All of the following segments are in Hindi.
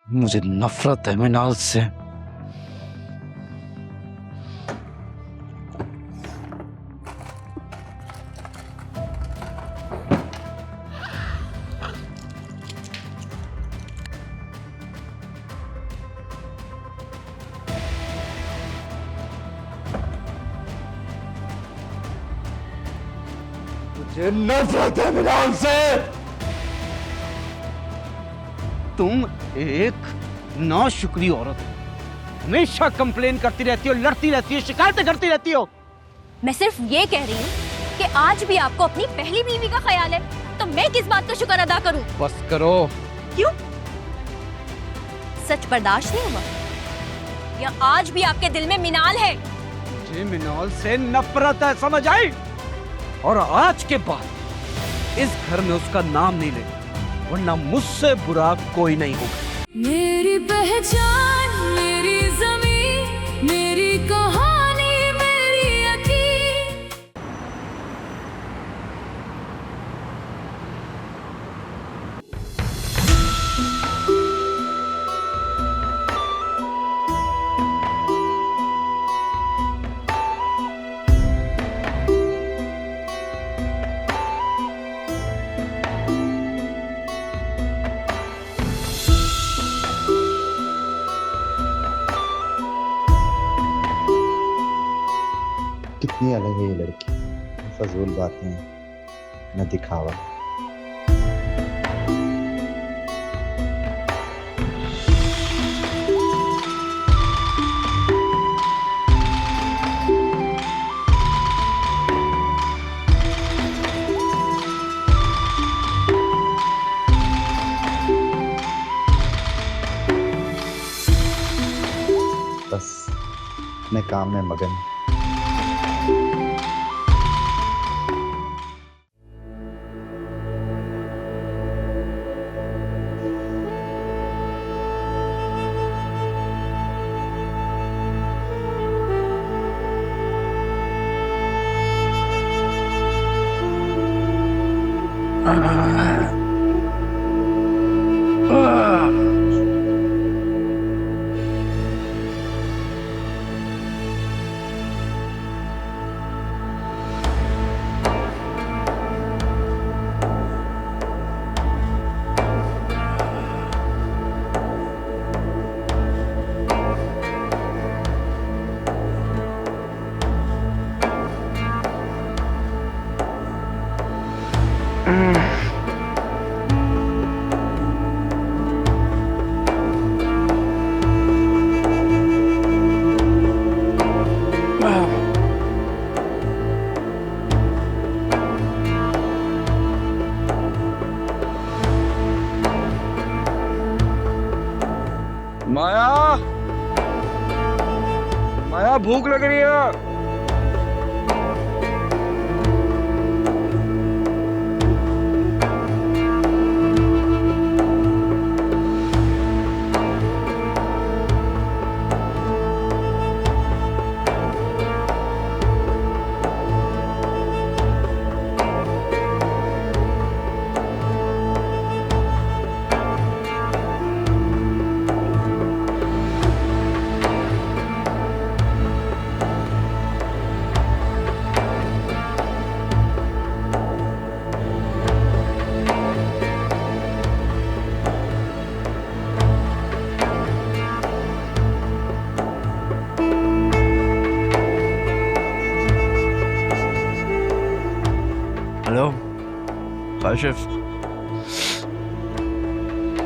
मुझे नफरत है मिनाल से। मुझे नफरत है मिनाल से। तुम एक नाशुक्री औरत हो, हमेशा कंप्लेन करती रहती हो, लड़ती रहती हो, शिकायतें करती रहती हो। मैं सिर्फ ये कह रही हूँ कि आज भी आपको अपनी पहली बीवी का ख्याल है, तो मैं किस बात का शुक्र अदा करूँ? बस करो। क्यों? सच बर्दाश्त नहीं हुआ या आज भी आपके दिल में मिनाल है? मुझे मिनाल से नफरत है, समझ आई? और आज के बाद इस घर में उसका नाम नहीं लेना, वरना मुझसे बुरा कोई नहीं होगा। मेरी पहचान, मेरी ज़मीन, मेरी कहानी, मेरी यकीन। कितनी अलग है ये लड़की, फजूल बातें न दिखावा। बस अपने काम में मगन। माया, माया भूख लग रही है। हेलो काशिफ,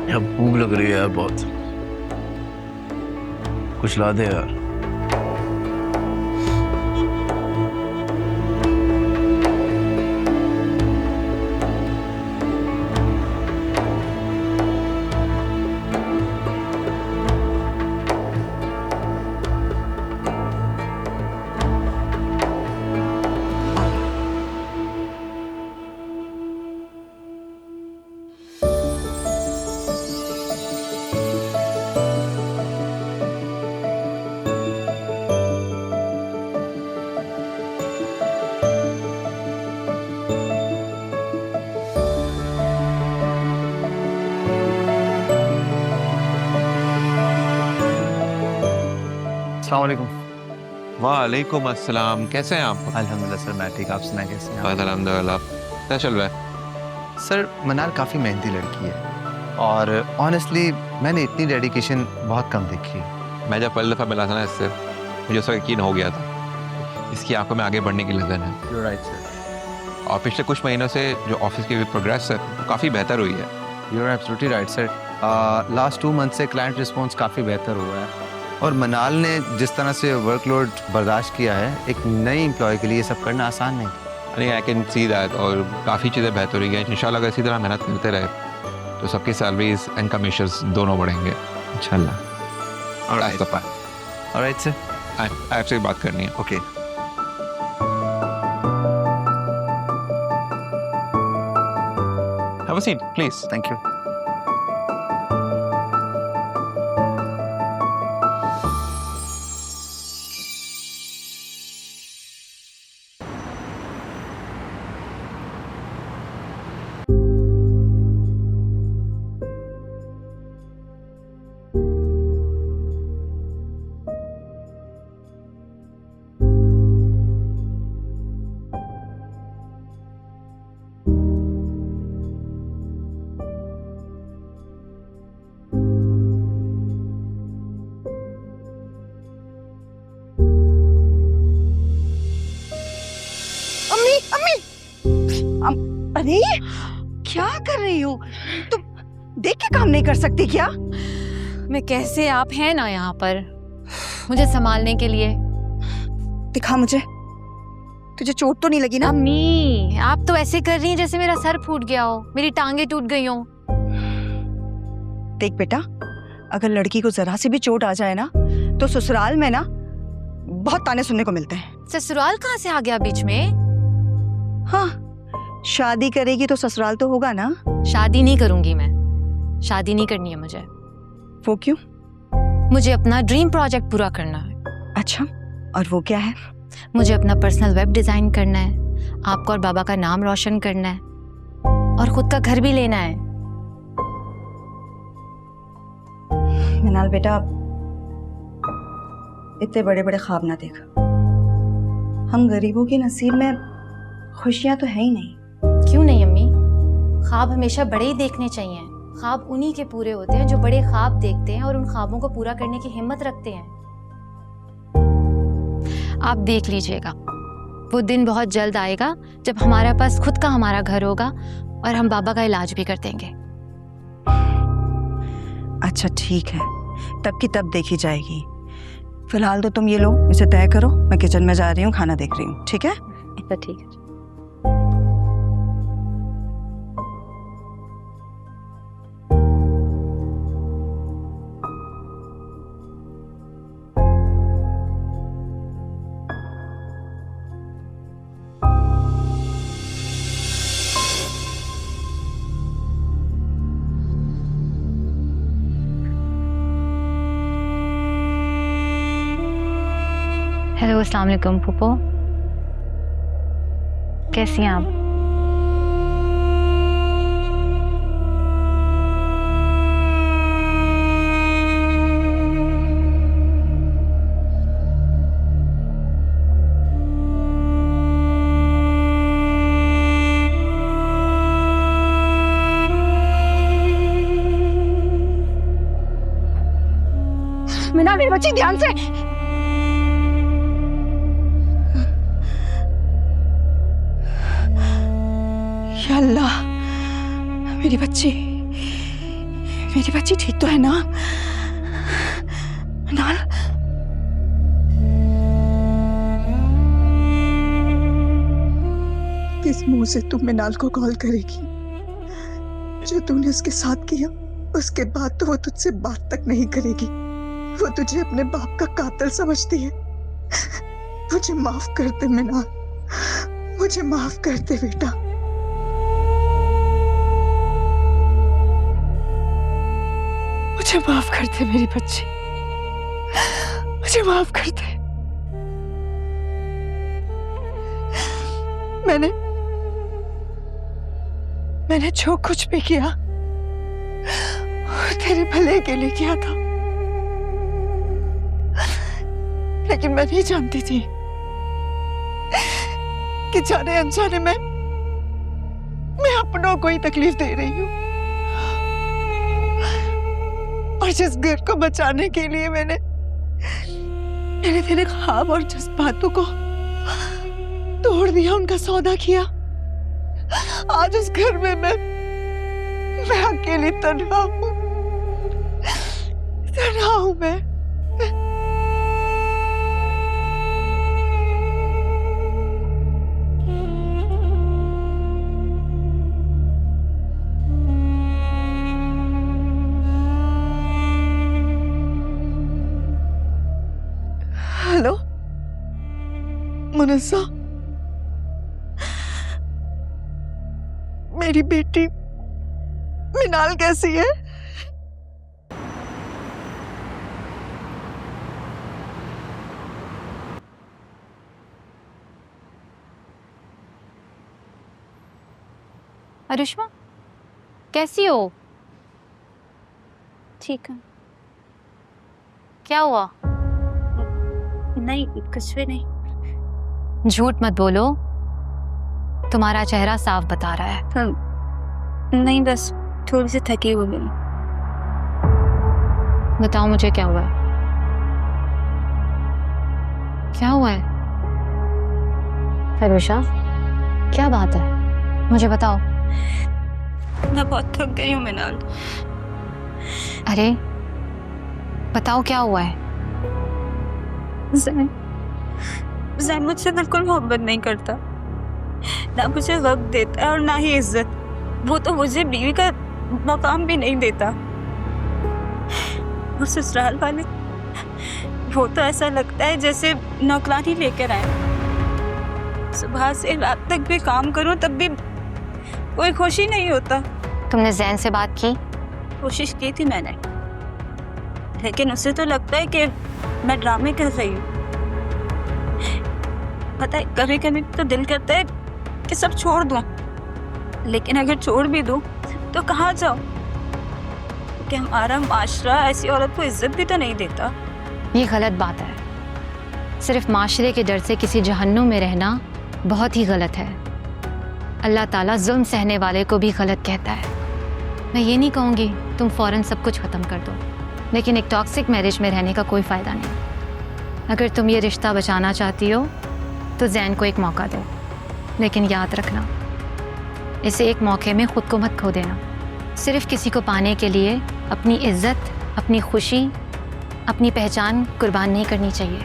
यार भूख लग रही है यार बहुत, कुछ ला दे यार। अस्सलाम वालेकुम। वालेकुम अस्सलाम। कैसे हैं आप? अल्हम्दुलिल्लाह सर, मैं ठीक। आप सुना कैसे हैं? अल्हम्दुलिल्लाह। क्या चल रहा है? सर मनाल काफ़ी मेहनती लड़की है और ऑनेस्टली मैंने इतनी डेडिकेशन बहुत कम देखी है। मैं जब पहली दफ़ा मिला था ना इससे, मुझे उसका यकीन हो गया था इसकी आंखों में आगे बढ़ने की लगन है। You're right, sir. और पिछले कुछ महीनों से जो ऑफिस की प्रोग्रेस है वो काफ़ी बेहतर हुई है। You're absolutely right, sir. Last 2 month से क्लाइंट रिस्पॉन्स काफ़ी बेहतर हुआ है और मनाल ने जिस तरह से वर्कलोड बर्दाश्त किया है, एक नई एम्प्लॉय के लिए ये सब करना आसान नहीं। नहीं, आई कैन सी दैट। और काफ़ी चीज़ें बेहतर हुई हैं। इंशाल्लाह अगर इसी तरह मेहनत करते रहे तो सबकी सैलरीज एंड कमीशंस दोनों बढ़ेंगे इंशाल्लाह। Alright. Alright, sir. आपसे बात करनी है। Okay. Have a seat, please. Thank you. अरे क्या कर रही हो तुम? देख के काम नहीं कर सकती क्या? मैं कैसे, आप हैं ना यहाँ पर मुझे संभालने के लिए। दिखा मुझे, तुझे चोट तो नहीं लगी ना? अम्मी आप तो ऐसे कर रही हैं जैसे मेरा सर फूट गया हो, मेरी टांगे टूट गई हो। देख बेटा, अगर लड़की को जरा सी भी चोट आ जाए ना तो ससुराल में ना बहुत ताने सुनने को मिलते हैं। ससुराल कहाँ से आ गया बीच में? हाँ, शादी करेगी तो ससुराल तो होगा ना। शादी नहीं करूंगी मैं, शादी नहीं करनी है मुझे। वो क्यों? मुझे अपना ड्रीम प्रोजेक्ट पूरा करना है। अच्छा, और वो क्या है? मुझे अपना पर्सनल वेब डिजाइन करना है, आपका और बाबा का नाम रोशन करना है और खुद का घर भी लेना है। मिनाल बेटा, इतने बड़े बड़े ख्वाब ना देख। हम गरीबों के नसीब में खुशियां तो है ही नहीं। क्यों नहीं अम्मी? ख्वाब हमेशा बड़े ही देखने चाहिए। ख्वाब उन्हीं के पूरे होते हैं जो बड़े ख्वाब देखते हैं और उन ख्वाबों को पूरा करने की हिम्मत रखते हैं। आप देख लीजिएगा, वो दिन बहुत जल्द आएगा जब हमारे पास खुद का हमारा घर होगा और हम बाबा का इलाज भी कर देंगे। अच्छा ठीक है, तब की तब देखी जाएगी। फिलहाल तो तुम ये लो, इसे तय करो। मैं किचन में जा रही हूँ, खाना देख रही हूँ। ठीक है? तो ठीक है। हेलो, अस्सलाम वालेकुम फूफो, कैसी हैं आप? मीना मेरी बच्ची, ध्यान से। या अल्लाह, मेरी बच्ची ठीक तो है ना? मिनाल, किस मुंह से तुम मिनाल को कॉल करेगी? जो तूने उसके साथ किया, उसके बाद तो वो तुझसे बात तक नहीं करेगी। वो तुझे अपने बाप का कातिल समझती है। मुझे माफ कर दे मिनाल, मुझे माफ कर दे बेटा। मुझे माफ कर दे मेरी बच्ची, मुझे माफ कर दे। मैंने जो कुछ भी किया तेरे भले के लिए किया था। लेकिन मैं नहीं जानती थी कि जाने अनजाने में मैं अपनों को ही तकलीफ दे रही हूँ। और जिस घर को बचाने के लिए मैंने तेरे ख्वाब और जज्बातों को तोड़ दिया, उनका सौदा किया, आज उस घर में मैं अकेली तन्हा हूँ मैं। हेलो मुनस्सा, मेरी बेटी मिनाल कैसी है? अनुष्मा कैसी हो? ठीक है। क्या हुआ? नहीं, कुछ भी नहीं। झूठ मत बोलो, तुम्हारा चेहरा साफ बता रहा है। नहीं, बस थोड़ी सी थकी हुई हूँ। बताओ मुझे क्या हुआ है? क्या हुआ है? फरुशा, क्या बात है? मुझे बताओ। मैं बहुत थक गई हूँ मिनाल। अरे बताओ क्या हुआ है? जैन मुझसे बिल्कुल मोहब्बत नहीं करता, ना मुझे वक्त देता है और ना ही इज्जत। वो तो मुझे बीवी का मकाम भी नहीं देता। और ससुराल वाले, वो तो ऐसा लगता है जैसे नौकरानी लेकर आए। सुबह से रात तक भी काम करूं तब भी कोई खुशी नहीं होता। तुमने जैन से बात की? कोशिश की थी मैंने, लेकिन उसे तो लगता है कि मैं ड्रामे कर रही हूँ। पता है, कभी कभी तो दिल करता है कि सब छोड़ दूं, लेकिन अगर छोड़ भी दूं तो कहाँ जाऊं? क्योंकि हमारा माशरा ऐसी औरत को इज्जत भी तो नहीं देता। ये गलत बात है। सिर्फ माशरे के डर से किसी जहन्नुम में रहना बहुत ही गलत है। अल्लाह ताला जुल्म सहने वाले को भी गलत कहता है। मैं ये नहीं कहूँगी तुम फौरन सब कुछ ख़त्म कर दो, लेकिन एक टॉक्सिक मैरिज में रहने का कोई फ़ायदा नहीं। अगर तुम ये रिश्ता बचाना चाहती हो तो जैन को एक मौका दो, लेकिन याद रखना, इसे एक मौके में खुद को मत खो देना। सिर्फ किसी को पाने के लिए अपनी इज्जत, अपनी खुशी, अपनी पहचान कुर्बान नहीं करनी चाहिए।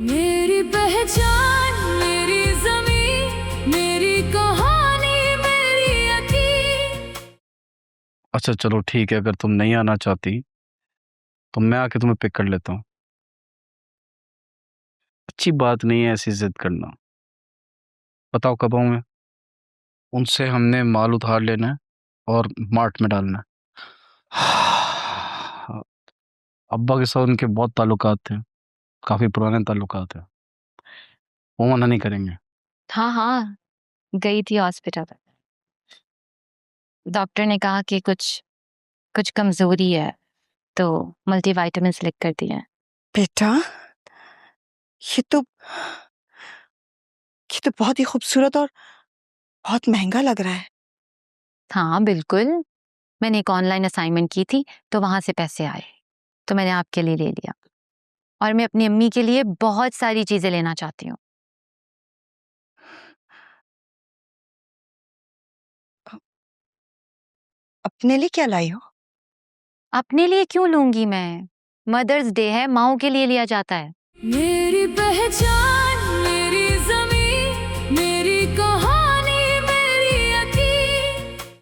मेरी पहचान, मेरी ज़मीन, मेरी कहानी, मेरी यकीन। अच्छा चलो ठीक है, अगर तुम नहीं आना चाहती तो मैं आके तुम्हें पिक कर लेता हूँ। अच्छी बात नहीं है ऐसी जिद करना। बताओ कब आऊँ मैं? उनसे हमने माल उधार लेना है और मार्ट में डालना है। अब्बा के साथ उनके बहुत ताल्लुकात थे, काफी पुराने ताल्लुकात हैं, वो मना नहीं करेंगे। हाँ हाँ, गई थी हॉस्पिटल। डॉक्टर ने कहा कि कुछ कमजोरी है, तो मल्टीविटामिन्स लिख कर दिए हैं। बेटा, ये तो बहुत ही खूबसूरत और बहुत महंगा लग रहा है। हाँ बिल्कुल, मैंने एक ऑनलाइन असाइनमेंट की थी तो वहां से पैसे आए, तो मैंने आपके लिए ले लिया। और मैं अपनी अम्मी के लिए बहुत सारी चीजें लेना चाहती हूँ। अपने लिए क्या लाई हो? अपने लिए क्यों लूंगी मैं? मदर्स डे है, माओ के लिए लिया जाता है। मेरी पहचान, मेरी